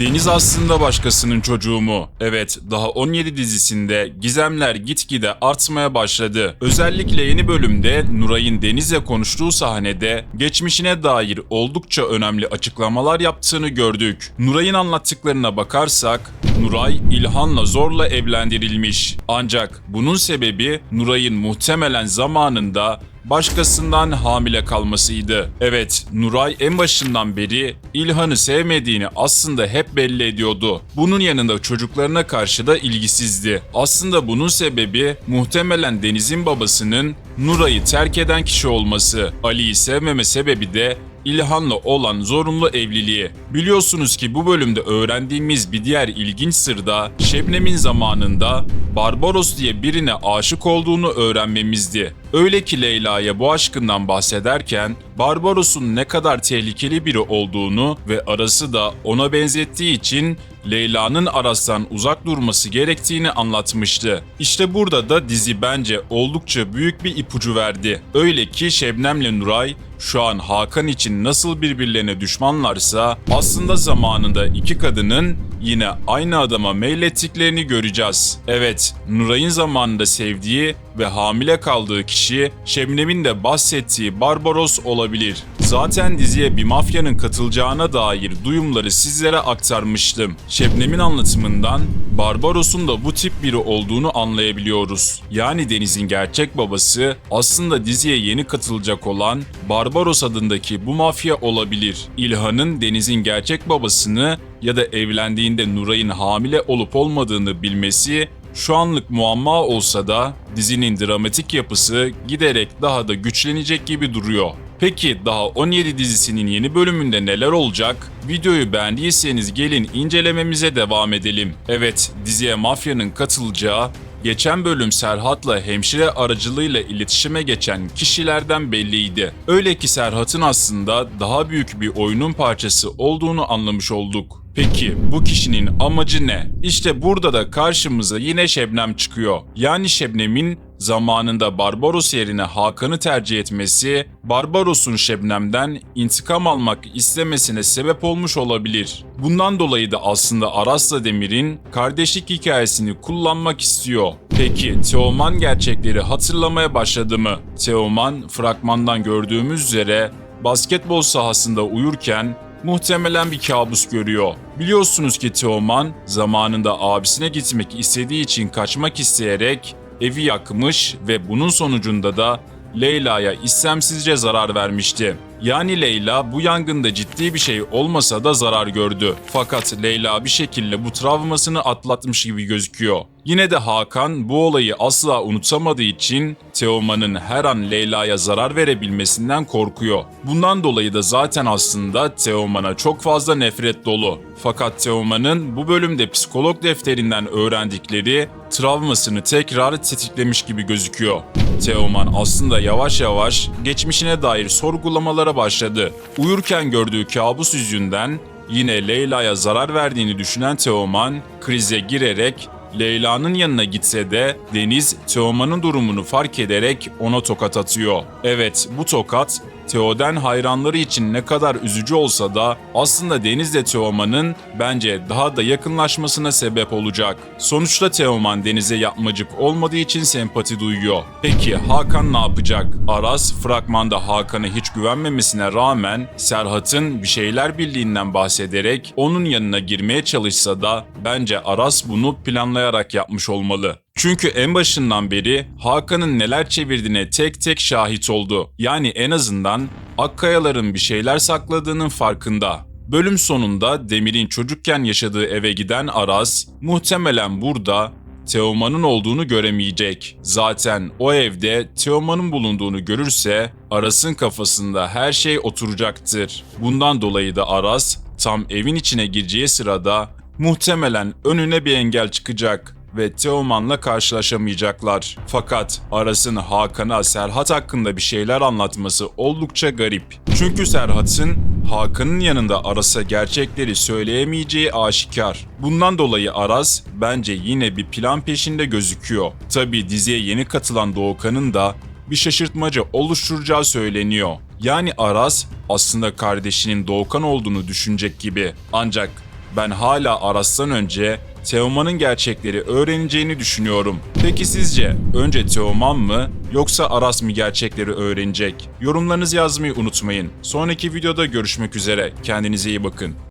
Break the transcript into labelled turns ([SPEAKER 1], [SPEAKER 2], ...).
[SPEAKER 1] Deniz aslında başkasının çocuğu mu? Evet, daha 17 dizisinde gizemler gitgide artmaya başladı. Özellikle yeni bölümde Nuray'ın Deniz'le konuştuğu sahnede geçmişine dair oldukça önemli açıklamalar yaptığını gördük. Nuray'ın anlattıklarına bakarsak, Nuray İlhan'la zorla evlendirilmiş. Ancak bunun sebebi Nuray'ın muhtemelen zamanında başkasından hamile kalmasıydı. Evet, Nuray en başından beri İlhan'ı sevmediğini aslında hep belli ediyordu. Bunun yanında çocuklarına karşı da ilgisizdi. Aslında bunun sebebi muhtemelen Deniz'in babasının Nuray'ı terk eden kişi olması. Ali'yi sevmeme sebebi de İlhan'la olan zorunlu evliliği. Biliyorsunuz ki bu bölümde öğrendiğimiz bir diğer ilginç sır da Şebnem'in zamanında Barbaros diye birine aşık olduğunu öğrenmemizdi. Öyle ki Leyla'ya bu aşkından bahsederken Barbaros'un ne kadar tehlikeli biri olduğunu ve Aras'ı da ona benzettiği için Leyla'nın Aras'tan uzak durması gerektiğini anlatmıştı. İşte burada da dizi bence oldukça büyük bir ipucu verdi. Öyle ki Şebnem'le Nuray şu an Hakan için nasıl birbirlerine düşmanlarsa aslında zamanında iki kadının yine aynı adama meylettiklerini göreceğiz. Evet, Nuray'ın zamanında sevdiği ve hamile kaldığı kişi Şebnem'in de bahsettiği Barbaros olabilir. Zaten diziye bir mafyanın katılacağına dair duyumları sizlere aktarmıştım. Şebnem'in anlatımından Barbaros'un da bu tip biri olduğunu anlayabiliyoruz. Yani Deniz'in gerçek babası aslında diziye yeni katılacak olan Barbaros adındaki bu mafya olabilir. İlhan'ın Deniz'in gerçek babasını ya da evlendiğinde Nuray'ın hamile olup olmadığını bilmesi şu anlık muamma olsa da dizinin dramatik yapısı giderek daha da güçlenecek gibi duruyor. Peki daha 17 dizisinin yeni bölümünde neler olacak? Videoyu beğendiyseniz gelin incelememize devam edelim. Evet, diziye mafyanın katılacağı, geçen bölüm Serhat'la hemşire aracılığıyla iletişime geçen kişilerden belliydi. Öyle ki Serhat'ın aslında daha büyük bir oyunun parçası olduğunu anlamış olduk. Peki bu kişinin amacı ne? İşte burada da karşımıza yine Şebnem çıkıyor. Yani Şebnem'in zamanında Barbaros yerine Hakan'ı tercih etmesi, Barbaros'un Şebnem'den intikam almak istemesine sebep olmuş olabilir. Bundan dolayı da aslında Aras'la Demir'in kardeşlik hikayesini kullanmak istiyor. Peki Teoman gerçekleri hatırlamaya başladı mı? Teoman fragmandan gördüğümüz üzere basketbol sahasında uyurken muhtemelen bir kabus görüyor. Biliyorsunuz ki Teoman zamanında abisine gitmek istediği için kaçmak isteyerek evi yakmış ve bunun sonucunda da Leyla'ya istemsizce zarar vermişti. Yani Leyla bu yangında ciddi bir şey olmasa da zarar gördü. Fakat Leyla bir şekilde bu travmasını atlatmış gibi gözüküyor. Yine de Hakan bu olayı asla unutamadığı için Teoman'ın her an Leyla'ya zarar verebilmesinden korkuyor. Bundan dolayı da zaten aslında Teoman'a çok fazla nefret dolu. Fakat Teoman'ın bu bölümde psikolog defterinden öğrendikleri travmasını tekrar tetiklemiş gibi gözüküyor. Teoman aslında yavaş yavaş geçmişine dair sorgulamalara başladı. Uyurken gördüğü kabus yüzünden yine Leyla'ya zarar verdiğini düşünen Teoman krize girerek Leyla'nın yanına gitse de Deniz Teoman'ın durumunu fark ederek ona tokat atıyor. Evet, bu tokat Teo'den hayranları için ne kadar üzücü olsa da aslında Deniz'le Teoman'ın bence daha da yakınlaşmasına sebep olacak. Sonuçta Teoman Deniz'e yapmacık olmadığı için sempati duyuyor. Peki Hakan ne yapacak? Aras fragmanda Hakan'a hiç güvenmemesine rağmen Serhat'ın bir şeyler bildiğinden bahsederek onun yanına girmeye çalışsa da bence Aras bunu planlayarak yapmış olmalı. Çünkü en başından beri Hakan'ın neler çevirdiğine tek tek şahit oldu. Yani en azından Akkayaların bir şeyler sakladığının farkında. Bölüm sonunda Demir'in çocukken yaşadığı eve giden Aras muhtemelen burada Teoman'ın olduğunu göremeyecek. Zaten o evde Teoman'ın bulunduğunu görürse Aras'ın kafasında her şey oturacaktır. Bundan dolayı da Aras tam evin içine gireceği sırada muhtemelen önüne bir engel çıkacak ve Teoman'la karşılaşamayacaklar. Fakat Aras'ın Hakan'a Serhat hakkında bir şeyler anlatması oldukça garip. Çünkü Serhat'ın Hakan'ın yanında Aras'a gerçekleri söyleyemeyeceği aşikar. Bundan dolayı Aras bence yine bir plan peşinde gözüküyor. Tabi diziye yeni katılan Doğukan'ın da bir şaşırtmaca oluşturacağı söyleniyor. Yani Aras aslında kardeşinin Doğukan olduğunu düşünecek gibi. Ancak Ben hala Aras'tan önce Teoman'ın gerçekleri öğreneceğini düşünüyorum. Peki sizce önce Teoman mı yoksa Aras mı gerçekleri öğrenecek? Yorumlarınızı yazmayı unutmayın. Sonraki videoda görüşmek üzere. Kendinize iyi bakın.